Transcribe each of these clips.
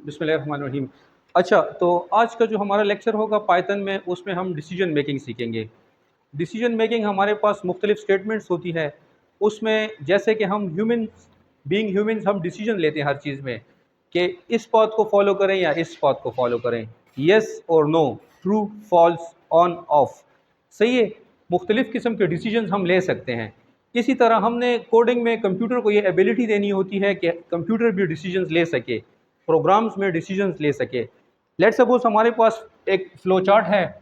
बिस्मिल्लाहिर्रहमानिर्रहीम। अच्छा, तो आज का जो हमारा लेक्चर होगा पाइथन में, उसमें हम डिसीजन मेकिंग सीखेंगे। डिसीजन मेकिंग हमारे पास मुख्तलिफ स्टेटमेंट्स होती है, उसमें जैसे कि हम ह्यूमंस हम डिसीजन लेते हैं हर चीज़ में कि इस पाथ को फॉलो करें या इस पाथ को फॉलो करें, येस और no, true false, on off. सही है, मुख्तलिफ़ किस्म के डिसीजन हम ले सकते हैं। इसी तरह हमने कोडिंग में कंप्यूटर को ये एबिलिटी देनी होती है कि कंप्यूटर भी डिसीजंस ले सके, प्रोग्राम्स में डिसीजंस ले सके। लेट्स सपोज हमारे पास एक फ्लो चार्ट है,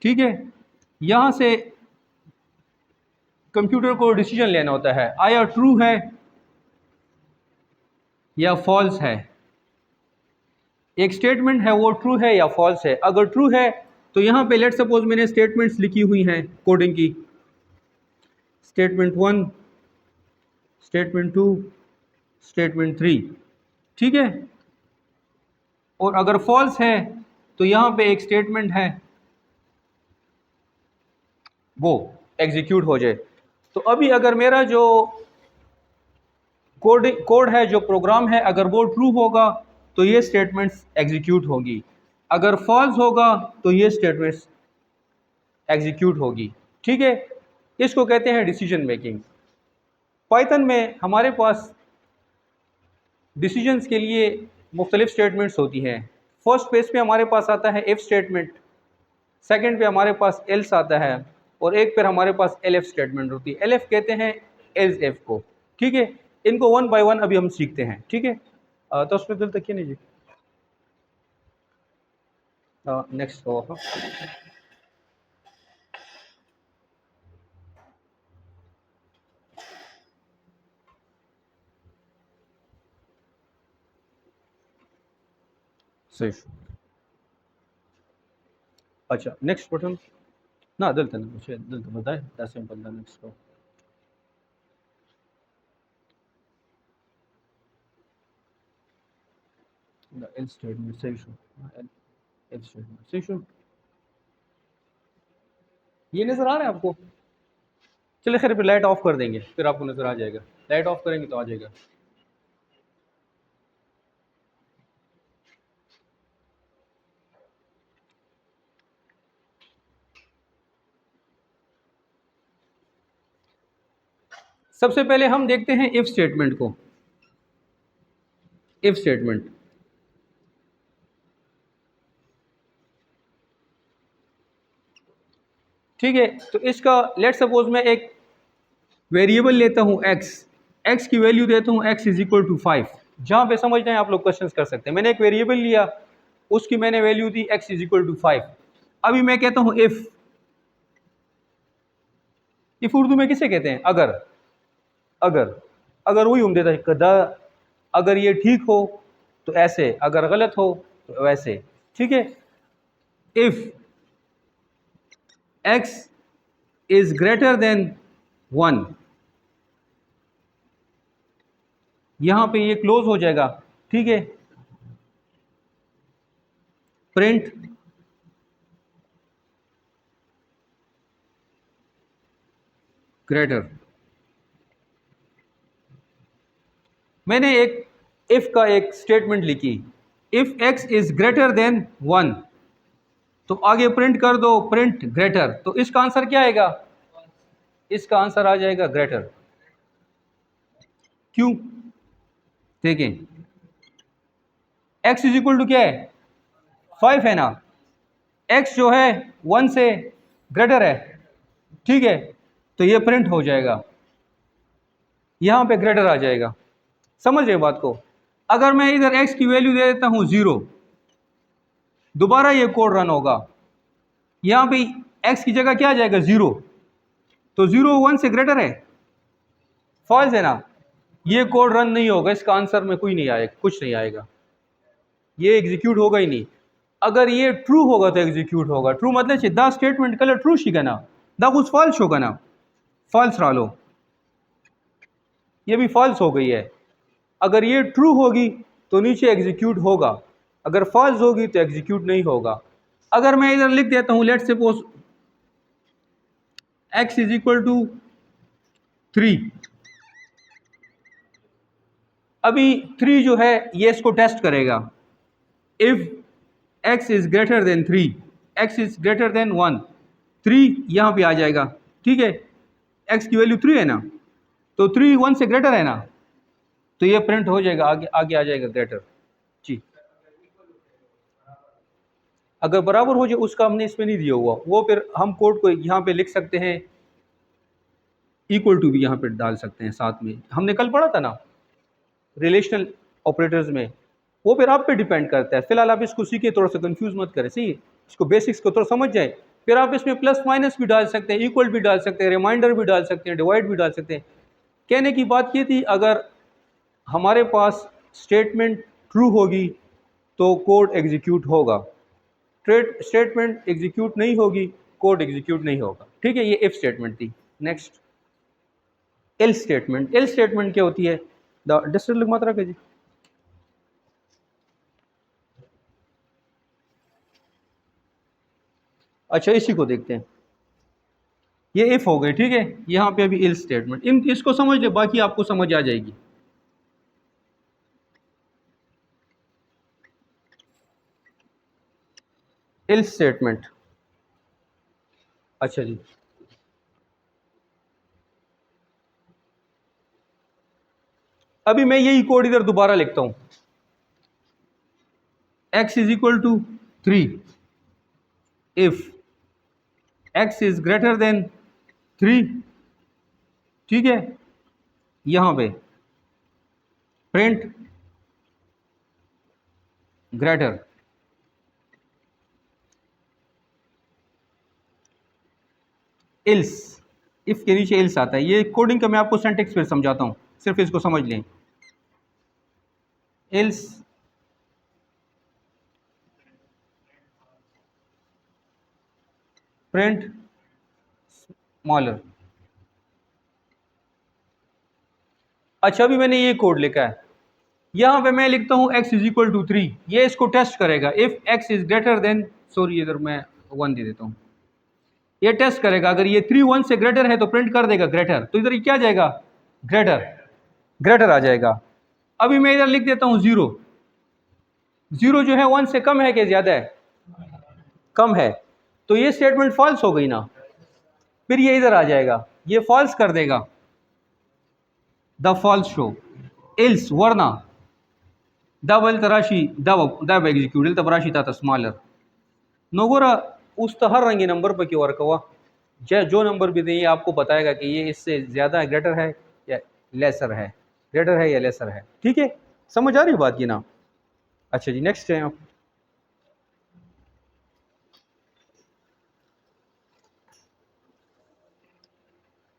ठीक है। यहाँ से कंप्यूटर को डिसीजन लेना होता है, आया ट्रू है या फॉल्स है। एक स्टेटमेंट है वो ट्रू है या फॉल्स है। अगर ट्रू है तो यहाँ पे लेट्स सपोज मैंने स्टेटमेंट्स लिखी हुई हैं कोडिंग की, स्टेटमेंट 1, स्टेटमेंट 2, स्टेटमेंट 3, ठीक है। और अगर फॉल्स है तो यहाँ पे एक स्टेटमेंट है वो एग्जीक्यूट हो जाए। तो अभी अगर मेरा जो कोड है, जो प्रोग्राम है, अगर वो ट्रू होगा तो ये स्टेटमेंट्स एग्जीक्यूट होगी, अगर फॉल्स होगा तो ये स्टेटमेंट्स एग्जीक्यूट होगी, ठीक है। इसको कहते हैं डिसीजन मेकिंग। पाइथन में हमारे पास डिसीजंस के लिए मुख्तलिफ स्टेटमेंट्स होती हैं। फर्स्ट पेज पे हमारे पास आता है इफ़ स्टेटमेंट, सेकंड पे हमारे पास एल्स आता है, और एक पर हमारे पास एलएफ स्टेटमेंट होती है। एलएफ कहते हैं एज एफ को, ठीक है। इनको वन बाय वन अभी हम सीखते हैं, ठीक है। तो उसमें दिल तक नहीं जी, नेक्स्ट होगा सही। अच्छा, नेक्स्ट बटन ना दिल तक मुझे दिल तक बताए दैट सिंपल। नेक्स्ट को एल स्टेटमेंट सही शो, एल स्टेटमेंट सही शो। ये नजर आ रहा है आपको? चलिए खैर, फिर लाइट ऑफ कर देंगे, फिर आपको नजर आ जाएगा। लाइट ऑफ करेंगे तो आ जाएगा। सबसे पहले हम देखते हैं इफ स्टेटमेंट को। इफ स्टेटमेंट, ठीक है। तो इसका लेट सपोज मैं एक वेरिएबल लेता हूं एक्स की वैल्यू देता हूं एक्स इज इक्वल टू 5। जहां पे समझ जाए आप लोग क्वेश्चन कर सकते हैं। मैंने एक वेरिएबल लिया, उसकी मैंने वैल्यू दी एक्स इज इक्वल टू 5। अभी मैं कहता हूं इफ उर्दू में किसे कहते हैं? अगर। अगर अगर वही हम देता है कदा, अगर ये ठीक हो तो ऐसे, अगर गलत हो तो वैसे, ठीक है। If x is greater than 1, यहां पे ये क्लोज हो जाएगा, ठीक है। Print greater. मैंने एक इफ का एक स्टेटमेंट लिखी, if x is greater than 1, तो आगे प्रिंट कर दो प्रिंट ग्रेटर। तो इसका आंसर क्या आएगा? इसका आंसर आ जाएगा ग्रेटर। क्यों? देखें, एक्स इज इक्वल टू क्या है? 5 है ना। एक्स जो है 1 से ग्रेटर है, ठीक है। तो ये प्रिंट हो जाएगा, यहां पे ग्रेटर आ जाएगा। समझ रहे बात को? अगर मैं इधर एक्स की वैल्यू दे देता हूं 0, दोबारा ये कोड रन होगा, यहां पे एक्स की जगह क्या आ जाएगा? 0। तो 0 1 से ग्रेटर है, फॉल्स है ना। ये कोड रन नहीं होगा, इसका आंसर में कोई नहीं आएगा, कुछ नहीं आएगा, ये एग्जीक्यूट होगा ही नहीं। अगर ये ट्रू होगा तो एग्जीक्यूट होगा। ट्रू मतलब the statement colour true Shiga ना, द कुछ फॉल्स होगा ना, फॉल्स रहा लो, ये भी फॉल्स हो गई है। अगर ये ट्रू होगी तो नीचे एग्जीक्यूट होगा, अगर फॉल्स होगी तो एग्जीक्यूट नहीं होगा। अगर मैं इधर लिख देता हूं let suppose x is equal to 3, अभी 3 जो है ये इसको टेस्ट करेगा। If x is greater than 3, x is greater than 1, 3 यहाँ पे आ जाएगा, ठीक है, x की वैल्यू 3 है ना, तो 3 1 से ग्रेटर है ना, तो ये प्रिंट हो जाएगा, आगे आगे आ जाएगा ग्रेटर जी। अगर बराबर हो जाए उसका हमने इसमें नहीं दिया हुआ, वो फिर हम कोड को यहाँ पे लिख सकते हैं, इक्वल टू भी यहाँ पे डाल सकते हैं साथ में, हमने कल पढ़ा था ना रिलेशनल ऑपरेटर्स में, वो फिर आप पे डिपेंड करता है। फिलहाल आप इसको सीखे, थोड़ा सा कंफ्यूज मत करें, सही है, इसको बेसिक्स को थोड़ा समझ जाए, फिर आप इसमें प्लस माइनस भी डाल सकते हैं, इक्वल भी डाल सकते हैं, रिमाइंडर भी डाल सकते हैं, डिवाइड भी डाल सकते हैं। कहने की बात ये थी, अगर हमारे पास स्टेटमेंट ट्रू होगी तो कोड एग्जीक्यूट होगा, स्टेटमेंट एग्जीक्यूट नहीं होगी कोड एग्जीक्यूट नहीं होगा, ठीक है। ये इफ स्टेटमेंट थी। Next L statement. L statement क्या होती है, द डिस्ट्रिक्ट मात्रा का जी, अच्छा इसी को देखते हैं, ये इफ हो गई, ठीक है। यहाँ पे अभी एल स्टेटमेंट, इन इसको समझ ले, बाकी आपको समझ आ जाएगी। एल स्टेटमेंट, अच्छा जी, अभी मैं यही कोड इधर दोबारा लिखता हूं, x is equal to 3 if x is greater than 3, ठीक है। यहां पे प्रिंट ग्रेटर, इल्स, इफ के नीचे इल्स आता है। ये कोडिंग का मैं आपको सिंटैक्स फिर समझाता हूं, सिर्फ इसको समझ लें। इल्स प्रिंट स्मॉलर, अच्छा अभी मैंने ये कोड लिखा है, यहां पे मैं लिखता हूं x इज इक्वल टू 3, ये इसको टेस्ट करेगा। If x is greater then, sorry इधर मैं 1 दे देता हूं, ये टेस्ट करेगा, अगर ये 3 1 से ग्रेटर है तो प्रिंट कर देगा ग्रेटर, तो इधर क्या जाएगा, ग्रेटर, ग्रेटर आ जाएगा। अभी मैं इधर लिख देता हूं 0, 0 जो है 1 से कम है कि ज्यादा है, कम है, तो ये स्टेटमेंट फॉल्स हो गई ना, फिर ये इधर आ जाएगा, ये फॉल्स कर देगा, द फॉल्स शो, इल्स वरना दबल तराशी दब एग्जीक्यूट तबराशी था स्मॉलर नोगोरा उस हर रंगी नंबर पर क्यों वर्क हुआ, जो नंबर भी दें ये आपको बताएगा कि ये इससे ज़्यादा ग्रेटर है या लेसर है, ग्रेटर है या लेसर है, ठीक है। समझ आ रही बात की ना। अच्छा जी, नेक्स्ट है आप,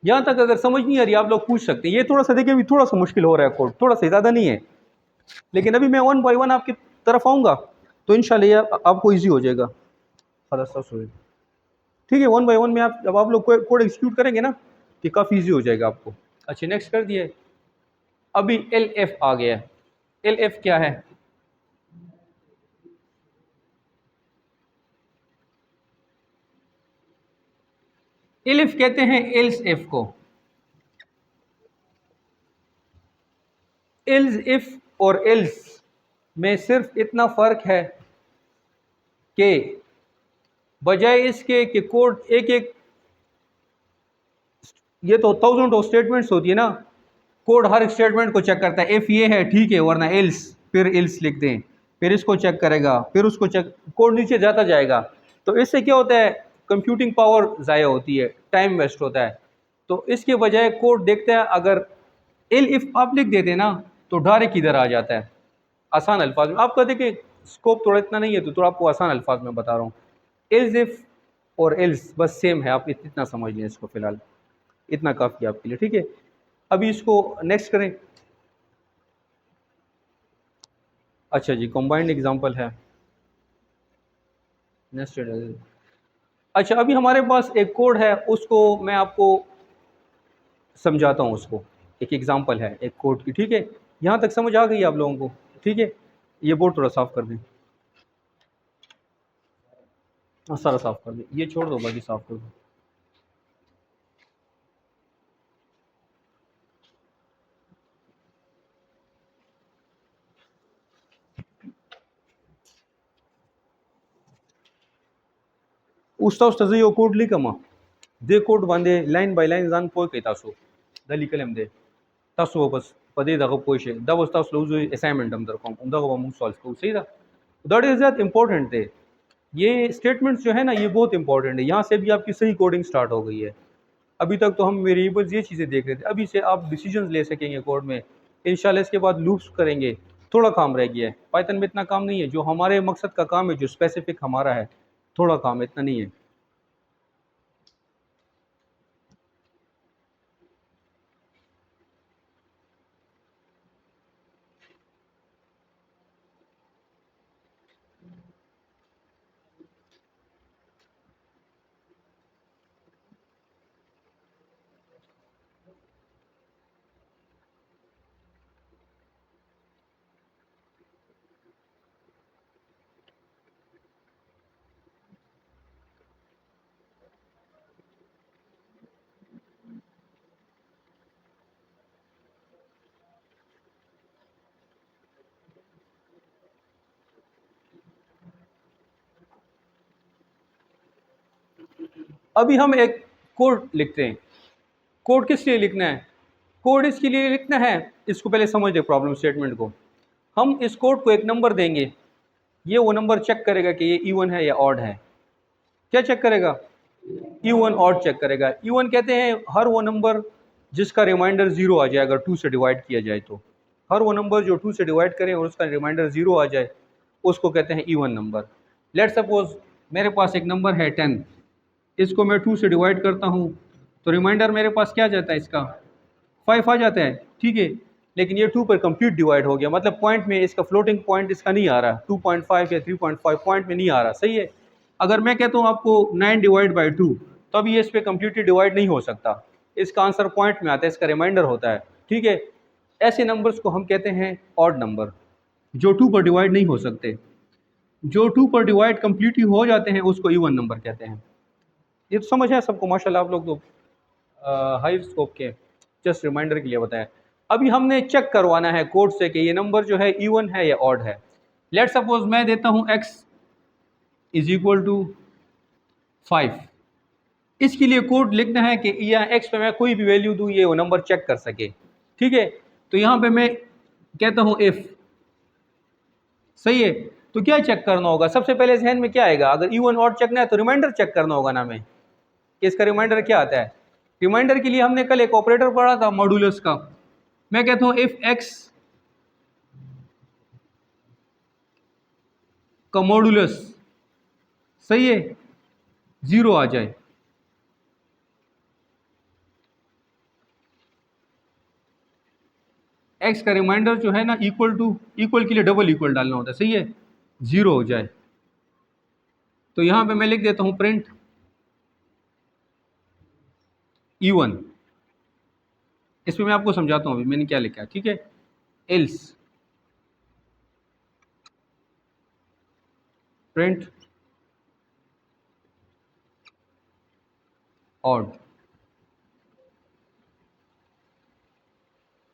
यहाँ तक अगर समझ नहीं आ रही आप लोग पूछ सकते हैं। ये थोड़ा सा देखिए, अभी थोड़ा सा मुश्किल हो रहा है कोड, थोड़ा सा ज़्यादा नहीं है, लेकिन अभी मैं 1 बाई 1 आपकी तरफ आऊँगा तो इंशाल्लाह ये आपको ईजी हो जाएगा, ठीक है। 1 बाई 1 में आप जब आप लोग कोड एग्जीक्यूट करेंगे ना तो काफ़ी ईजी हो जाएगा आपको। अच्छा नेक्स्ट कर दिए, अभी एल एफ आ गया। एल एफ क्या है, एल एफ कहते हैं एल्स एफ को। एल्स इफ और एल्स में सिर्फ इतना फर्क है कि बजाय इसके कि कोड एक एक, ये तो थाउजेंड ऑफ स्टेटमेंट्स होती है ना, कोड हर स्टेटमेंट को चेक करता है, इफ ये है ठीक है वरना एल्स, फिर एल्स लिख दें, फिर इसको चेक करेगा, फिर उसको चेक, कोड नीचे जाता जाएगा। तो इससे क्या होता है, कंप्यूटिंग पावर ज़ाया होती है, टाइम वेस्ट होता है। तो इसके बजाय कोड देखता है, अगर एल इफ आप लिख देते ना तो डायरेक्ट इधर आ जाता है आसान अल्फाज में। आपका देखिए स्कोप थोड़ा इतना नहीं है तो थोड़ा आपको आसान अल्फाज में बता रहा हूँ। एल्स इफ और एल्स बस सेम है, आप इतना समझ लें इसको, फिलहाल इतना काफ़ी आपके लिए, ठीक है। अभी इसको नेक्स्ट करें। अच्छा जी, कंबाइंड एग्जांपल है नेस्टेड। अच्छा अभी हमारे पास एक कोड है, उसको मैं आपको समझाता हूँ, उसको एक एग्जांपल है एक कोड की, ठीक है। यहाँ तक समझ आ गई आप लोगों को, ठीक है। ये बोर्ड थोड़ा साफ कर दें, हाँ सारा साफ कर दें, ये छोड़ दो बाकी साफ कर दो। उस तज़ियो कोड लिखमा दे कोड बांधे लाइन बाय लाइन जान पोय तासो दली कलम दे तासो बस पदे दगो पोशे दा बस तासो लुजो असाइनमेंट हम दर को दगो हम सॉल्व को सही दा दैट इज दैट इंपॉर्टेंट है। ये स्टेटमेंट्स जो है ना ये बहुत इंपॉर्टेंट है, यहाँ से भी आपकी सही कोडिंग स्टार्ट हो गई है। अभी तक तो हम वेरिएबल्स ये चीज़ें देख रहे थे, अभी से आप डिसीजंस ले सकेंगे कोड में इंशाल्लाह। इसके बाद लूप्स करेंगे, थोड़ा काम रह गया है। पाइथन में इतना काम नहीं है, जो हमारे मकसद का काम है, जो स्पेसिफिक हमारा है, थोड़ा काम है, इतना नहीं है। अभी हम एक कोड लिखते हैं। कोड किस लिए लिखना है? कोड इसके लिए लिखना है, इसको पहले समझ दे प्रॉब्लम स्टेटमेंट को। हम इस कोड को एक नंबर देंगे, ये वो नंबर चेक करेगा कि ये इवन है या ऑड है। क्या चेक करेगा? इवन ऑड चेक करेगा। इवन कहते हैं हर वो नंबर जिसका रिमाइंडर 0 आ जाए अगर 2 से डिवाइड किया जाए तो। हर वो नंबर जो 2 से डिवाइड करे और उसका रिमाइंडर 0 आ जाए उसको कहते हैं इवन नंबर। लेट सपोज मेरे पास एक नंबर है 10, इसको मैं 2 से डिवाइड करता हूँ तो रिमाइंडर मेरे पास क्या जाता है, इसका 5 आ जाता है, ठीक है। लेकिन ये 2 पर कंप्लीट डिवाइड हो गया, मतलब पॉइंट में इसका फ्लोटिंग पॉइंट इसका नहीं आ रहा, 2.5 या 3.5 पॉइंट में नहीं आ रहा, सही है। अगर मैं कहता हूँ आपको 9 डिवाइड बाई 2, तब ये इस पर कम्प्लीटली डिवाइड नहीं हो सकता, इसका आंसर पॉइंट में आता है, इसका रिमाइंडर होता है, ठीक है। ऐसे नंबर्स को हम कहते हैं ऑड नंबर, जो 2 पर डिवाइड नहीं हो सकते। जो 2 पर डिवाइड कम्प्लीटली हो जाते हैं उसको इवन नंबर कहते हैं। ये तो समझ है सबको माशाल्लाह, आप लोग तो हाई स्कोप के, जस्ट रिमाइंडर के लिए बताया। अभी हमने चेक करवाना है कोड से कि ये नंबर जो है इवन है या ऑड है। लेट सपोज मैं देता हूँ x इज इक्वल टू 5। इसके लिए कोड लिखना है कि यहाँ x पे मैं कोई भी वैल्यू दूँ ये वो नंबर चेक कर सके, ठीक है। तो यहाँ पे मैं कहता हूँ इफ, सही है। तो क्या चेक करना होगा? सबसे पहले जहन में क्या आएगा? अगर इवन ऑड चेक ना है तो रिमाइंडर चेक करना होगा ना, मैं कि इसका रिमाइंडर क्या आता है। रिमाइंडर के लिए हमने कल एक ऑपरेटर पढ़ा था मॉडुलस का। मैं कहता हूँ इफ x का मॉडुलस, सही है, 0 आ जाए, x का रिमाइंडर जो है ना इक्वल टू, इक्वल के लिए डबल इक्वल डालना होता है, सही है, 0 हो जाए। तो यहां पे मैं लिख देता हूं प्रिंट इवन। इसमें मैं आपको समझाता हूं अभी मैंने क्या लिखा है, ठीक है। Else print odd.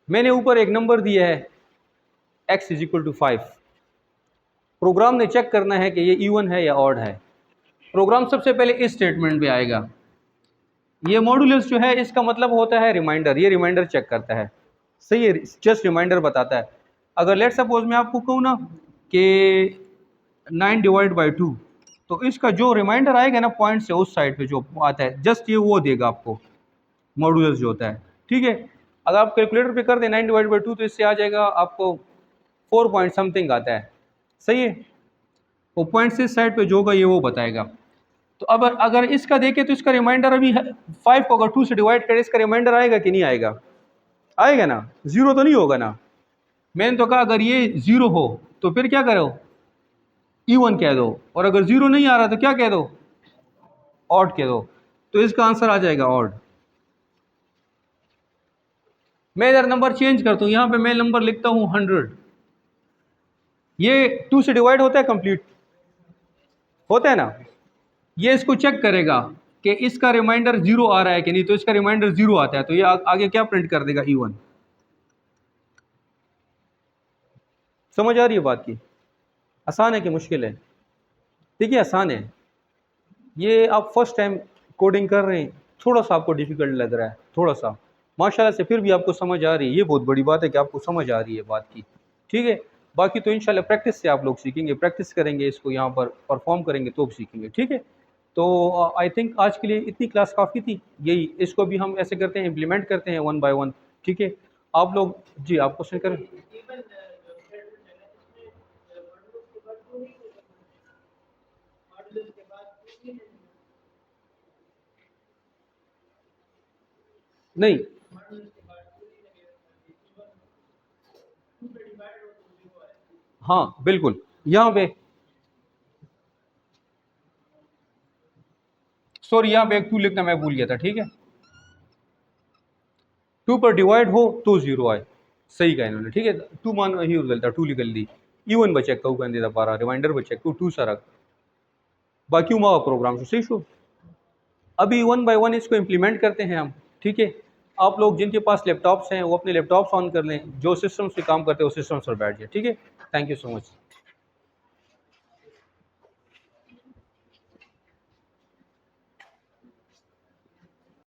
मैंने ऊपर एक नंबर दिया है x is equal to 5। Program ने चेक करना है कि ये इवन है या ऑड है। प्रोग्राम सबसे पहले इस स्टेटमेंट में आएगा। ये मॉडुलस जो है इसका मतलब होता है रिमाइंडर, ये रिमाइंडर चेक करता है, सही है, जस्ट रिमाइंडर बताता है। अगर लेट सपोज मैं आपको कहूँ ना कि 9 डिवाइड बाई 2, तो इसका जो रिमाइंडर आएगा ना पॉइंट से उस साइड पे जो आता है जस्ट ये वो देगा आपको मॉडुलस जो होता है, ठीक है। अगर आप कैलकुलेटर पे कर दें 9 डिवाइड बाई 2 तो इससे आ जाएगा आपको 4 पॉइंट समथिंग आता है, सही है। वो पॉइंट से इस साइड पे जो होगा ये वो बताएगा। तो अब अगर इसका देखें तो इसका रिमाइंडर अभी 5 को अगर 2 से डिवाइड करें इसका रिमाइंडर आएगा कि नहीं आएगा? आएगा ना, 0 तो नहीं होगा ना। मैंने तो कहा अगर ये 0 हो तो फिर क्या करो, इवन कह दो, और अगर 0 नहीं आ रहा तो क्या कह दो, ऑड कह दो। तो इसका आंसर आ जाएगा ऑड। मैं इधर नंबर चेंज करता हूँ, यहाँ पे मैं नंबर लिखता हूँ 100। ये 2 से डिवाइड होता है, कंप्लीट होता है ना। ये इसको चेक करेगा कि इसका रिमाइंडर 0 आ रहा है कि नहीं, तो इसका रिमाइंडर 0 आता है तो ये आगे क्या प्रिंट कर देगा, इवन। समझ आ रही है बात की? आसान है कि मुश्किल है? देखिए आसान है। ये आप फर्स्ट टाइम कोडिंग कर रहे हैं, थोड़ा सा आपको डिफ़िकल्ट लग रहा है, थोड़ा सा, माशाल्लाह से फिर भी आपको समझ आ रही है, ये बहुत बड़ी बात है कि आपको समझ आ रही है बात की, ठीक है। बाकी तो इंशाल्लाह प्रैक्टिस से आप लोग सीखेंगे, प्रैक्टिस करेंगे, इसको यहाँ पर परफॉर्म करेंगे तो सीखेंगे, ठीक है। तो आई थिंक आज के लिए इतनी क्लास काफ़ी थी, यही इसको भी हम ऐसे करते हैं, इम्प्लीमेंट करते हैं वन बाय वन, ठीक है। आप लोग जी आप क्वेश्चन करें। नहीं, हाँ बिल्कुल, यहाँ पे सॉरी यहाँ पे एक 2 लिखना मैं भूल गया था, ठीक है। 2 पर डिवाइड हो तो 0 आए, सही कहा इन्होंने, ठीक है। 2 मान ही उदलता 2 लिख दी, इवन बचे कहू कहते था पारा रिमाइंडर बचे 2 सारा बाकी उमा प्रोग्राम से सही शो। अभी वन बाय वन इसको इम्प्लीमेंट करते हैं हम, ठीक है। आप लोग जिनके पास लैपटॉप्स हैं वो अपने लैपटॉप्स ऑन कर लें, जो सिस्टम से काम करते हैं वो सिस्टम पर बैठ जाए, ठीक है। Thank you so much.